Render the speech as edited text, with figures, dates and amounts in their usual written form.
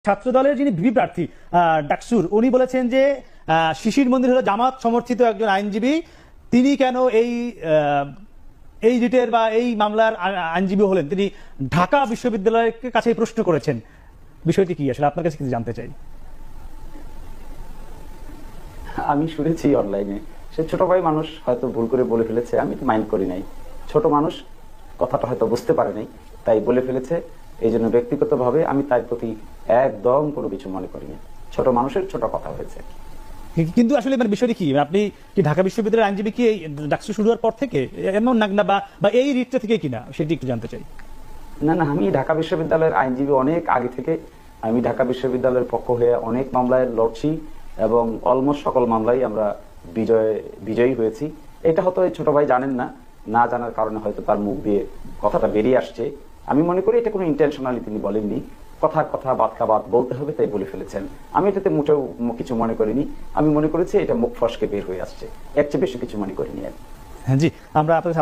ছাত্রদলের যিনি ভিপি প্রার্থী ডাকসুর, উনি বলেছেন যে শিশির মন্দির হলো জামাত সমর্থিত একজন আইনজীবী, তিনি কেন এই রিটের বা এই মামলার আইনজীবী হলেন? তিনি ঢাকা বিশ্ববিদ্যালয়ের কাছে প্রশ্ন করেছেন। বিষয়টি কি আসলে আপনার কাছে কিছু জানতে চাই। আমি শুনেছি অনলাইনে, সে ছোট ভাই মানুষ হয়তো ভুল করে বলে ফেলেছে, আমি তো মাইন্ড করি নাই। ছোট মানুষ কথাটা হয়তো বুঝতে পারে নাই, তাই বলে ফেলেছে। এই জন্য ব্যক্তিগতভাবে আমি তার প্রতি একদম কোনো কিছু মনে করি না। ছোট মানুষের ছোট কথা হয়েছে। কিন্তু আসলে মানে বিষয়টি কি, আপনি কি ঢাকা বিশ্ববিদ্যালয়ের আইনজীবী কি ডাকসু শুরু হওয়ার পর থেকে এমন না, বা এই রিটটা থেকে কিনা, সেটি একটু জানতে চাই। না, আমি ঢাকা বিশ্ববিদ্যালয়ের আইনজীবী অনেক আগে থেকে। আমি ঢাকা বিশ্ববিদ্যালয়ের পক্ষ হয়ে অনেক মামলায় লড়ছি এবং অলমোস্ট সকল মামলায় আমরা বিজয়ী হয়েছি। এটা হয়তো এই ছোট ভাই জানেন না জানার কারণে হয়তো তার মুখ দিয়ে কথাটা বেরিয়ে আসছে। আমি মনে করি এটা কোনো ইন্টেনশনালি তিনি বলেননি। কথার কথা বাদ কাবাদ বলতে হবে তাই বলে ফেলেছেন। আমি এটাতে মোটেও কিছু মনে করিনি। আমি মনে করেছি এটা মুখ ফসকে বের হয়ে আসছে, এর চেয়ে বেশি কিছু মনে করিনি। হ্যাঁ জি, আমরা আপনার